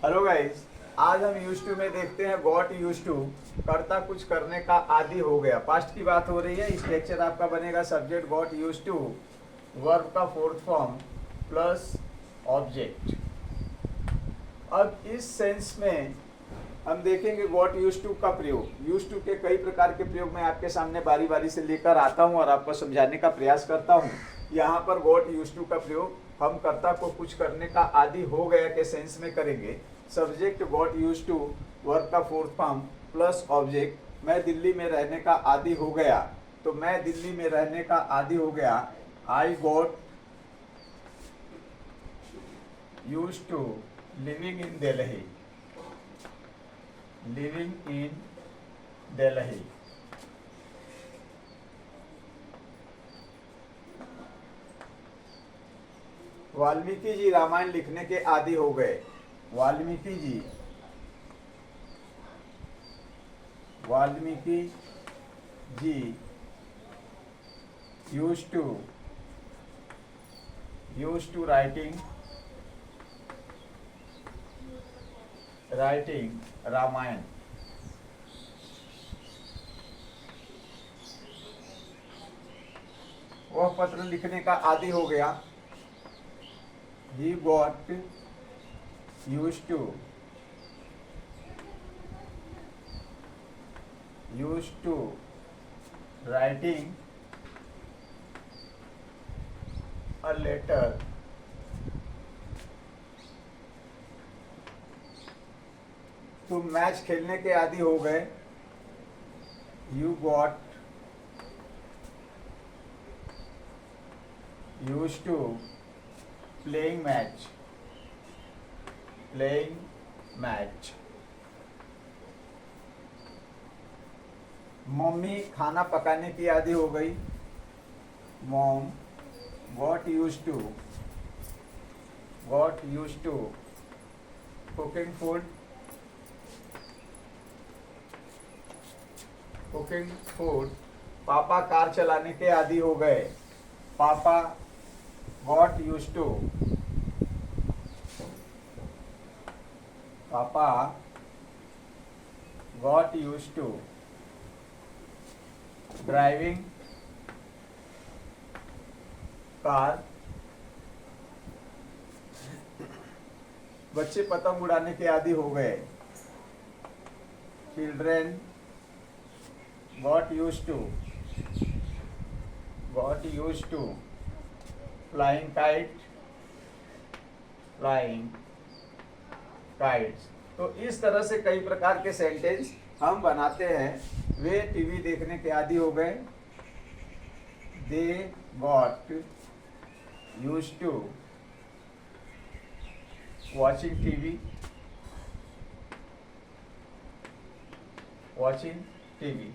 Hello guys. आज हम use to में देखते हैं गॉट यूज टू। करता कुछ करने का आदी हो गया, पास्ट की बात हो रही है। इस लेक्चर आपका बनेगा subject got use to, verb का फोर्थ फॉर्म प्लस ऑब्जेक्ट। अब इस सेंस में हम देखेंगे गॉट यूज टू का प्रयोग। यूज टू के कई प्रकार के प्रयोग मैं आपके सामने बारी बारी से लेकर आता हूं और आपको समझाने का प्रयास करता हूं। यहाँ पर गॉट यूज टू का प्रयोग हम कर्ता को कुछ करने का आदी हो गया के सेंस में करेंगे। Subject got use to, verb का फोर्थ फॉर्म प्लस ऑब्जेक्ट। मैं दिल्ली में रहने का आदी हो गया, तो मैं दिल्ली में रहने का आदी हो गया। I got use to living in Delhi, living in Delhi. Valmiki ji Ramayana लिखने के आदी हो गए। Valmiki ji, Valmiki ji use to writing Ramayana. वह पत्र लिखने का आदी हो गया। He got used to writing a letter तुम मैच खेलने के आदी हो गए। You got used to playing match, playing match। Mummy खाना पकाने की आदी हो गई। Mom got used to cooking food। पापा कार चलाने के आदी हो गए। पापा got used to, पापा got used to driving car. बच्चे पतंग उड़ाने के आदी हो गए। Children got used to flying kites। तो इस तरह से कई प्रकार के सेंटेंस हम बनाते हैं। वे टीवी देखने के आदी हो गए। They got use to watching TV.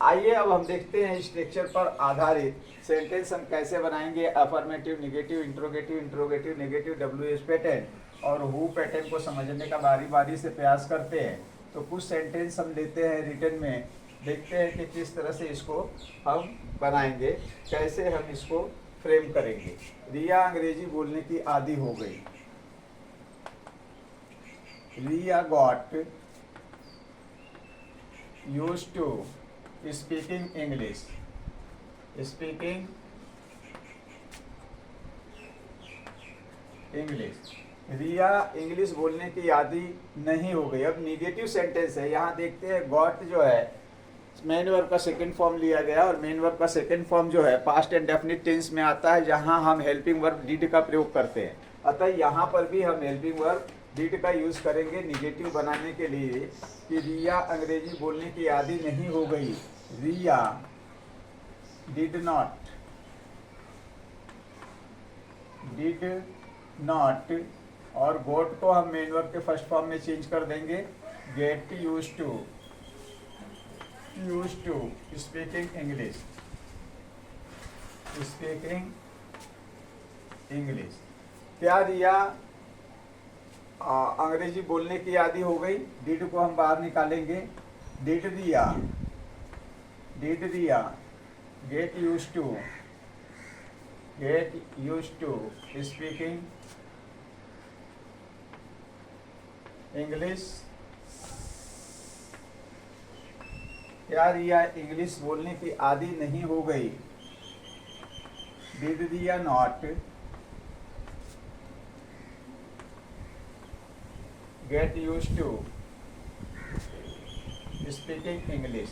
आइए अब हम देखते हैं स्ट्रक्चर पर आधारित सेंटेंस हम कैसे बनाएंगे। Affirmative, negative, interrogative, negative, WH pattern और हु पैटर्न को समझने का बारी बारी से प्रयास करते हैं। तो कुछ सेंटेंस हम लेते हैं रिटन में, देखते हैं कि किस तरह से इसको हम बनाएंगे, कैसे हम इसको फ्रेम करेंगे। रिया अंग्रेजी बोलने की आदी हो गई। Riya got used to speaking English, Riya English बोलने की आदी नहीं हो गई। अब निगेटिव सेंटेंस है, यहाँ देखते हैं गॉट जो है मेन वर्ब का सेकंड फॉर्म लिया गया और मेन वर्ब का सेकंड फॉर्म जो है पास्ट एंड डेफिनिट टेंस में आता है, जहाँ हम हेल्पिंग वर्ब डिड का प्रयोग करते हैं। अतः यहाँ पर भी हम हेल्पिंग वर्ब डिड का यूज करेंगे निगेटिव बनाने के लिए कि रिया अंग्रेजी बोलने की आदी नहीं हो गई। रिया डिड नॉट और गोट को हम मेन वर्ब के फर्स्ट फॉर्म में चेंज कर देंगे। Get use to speaking English. क्या रिया अंग्रेजी बोलने की आदी हो गई? डिड को हम बाहर निकालेंगे। Did Riya get use to speaking English, क्या रिया इंग्लिश बोलने की आदी नहीं हो गई? Did Riya not get use to speaking English?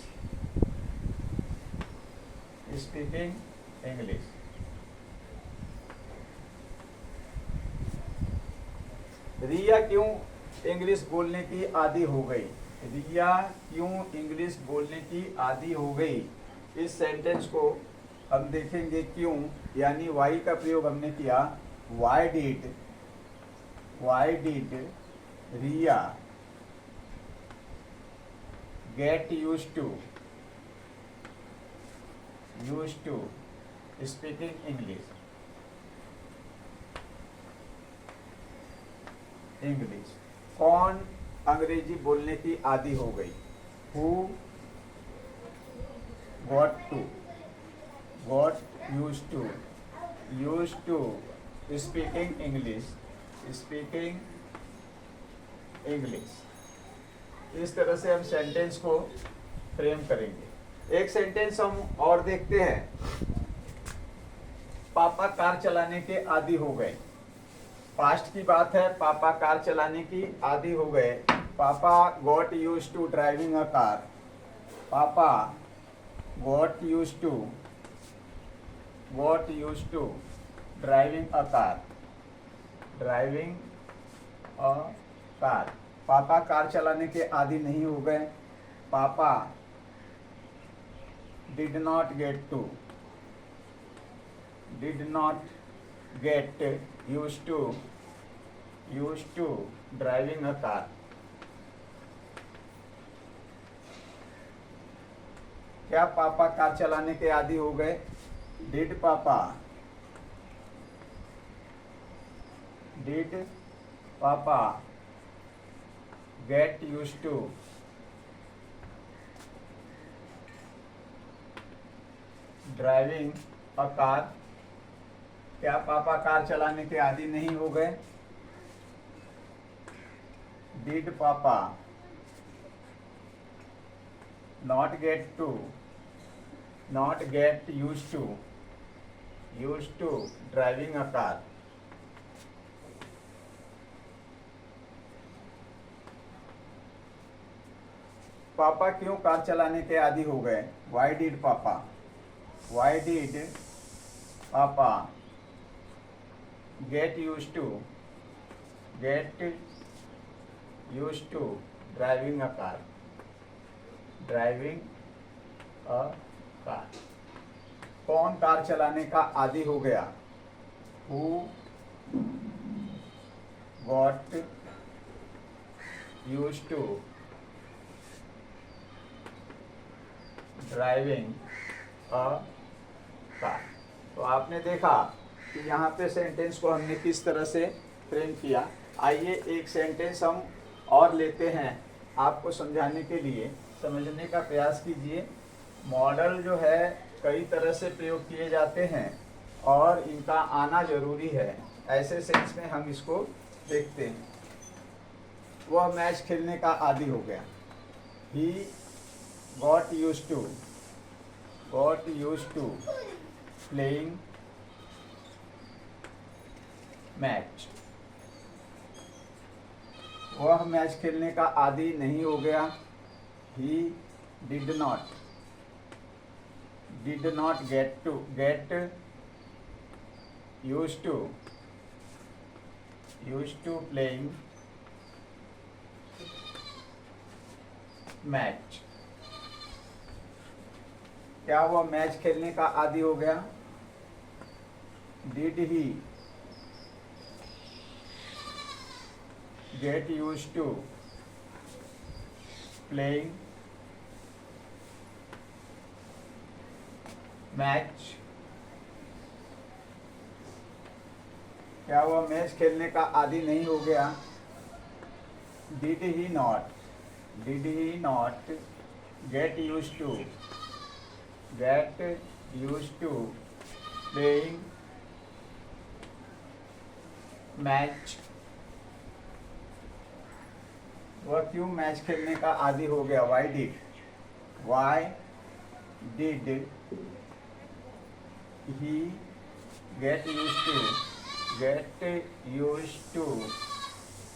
Speaking English. Riya क्यों इंग्लिश बोलने की आदी हो गई? रिया क्यों इंग्लिश बोलने की आदी हो गई? इस सेंटेंस को हम देखेंगे क्यों, यानी वाई का प्रयोग हमने किया। Why did Riya get use to speaking English? कौन अंग्रेजी बोलने की आदी हो गई? Who got use to speaking English? इस तरह से हम सेंटेंस को फ्रेम करेंगे। एक सेंटेंस हम और देखते हैं। पापा कार चलाने के आदी हो गए। पास्ट की बात है, पापा कार चलाने की आदी हो गए। Papa got use to driving a car. Papa got use to driving a car. पापा कार चलाने के आदी नहीं हो गए। Papa did not get use to driving a car. क्या पापा कार चलाने के आदी हो गए? Did papa get use to driving a car? क्या पापा कार चलाने के आदी नहीं हो गए? Did papa not get use to driving a car? पापा क्यों कार चलाने के आदी हो गए? Why did papa get use to driving a car? कौन कार चलाने का आदी हो गया? Who got use to driving a car? तो आपने देखा कि यहाँ पे सेंटेंस को हमने किस तरह से फ्रेम किया। आइए एक सेंटेंस हम और लेते हैं आपको समझाने के लिए। समझने का प्रयास कीजिए। मॉडल जो है कई तरह से प्रयोग किए जाते हैं और इनका आना जरूरी है। ऐसे सेंस में हम इसको देखते हैं। वह मैच खेलने का आदी हो गया। He got use to playing match. वह मैच खेलने का आदी नहीं हो गया। He did not get used to playing match. क्या वह मैच खेलने का आदी हो गया? Did he get used to playing match? क्या वह मैच खेलने का आदी नहीं हो गया? Did he not get used to playing match? वह क्यों मैच खेलने का आदी हो गया? Why did he get used to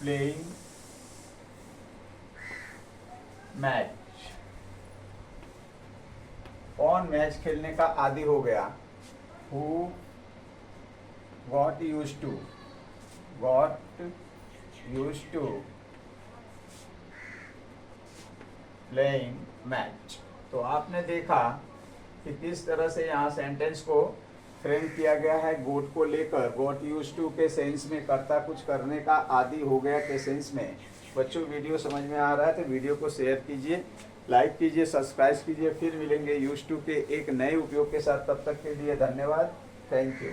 playing match? कौन मैच खेलने का आदी हो गया? Who got used to playing match. तो आपने देखा कि किस तरह से यहाँ सेंटेंस को फ्रेम किया गया है गोट को लेकर। गॉट यूज्ड टू के सेंस में कर्ता कुछ करने का आदी हो गया के सेंस में। बच्चों वीडियो समझ में आ रहा है तो वीडियो को शेयर कीजिए, लाइक कीजिए, सब्सक्राइब कीजिए। फिर मिलेंगे यूज्ड टू के एक नए उपयोग के साथ। तब तक के लिए धन्यवाद। Thank you.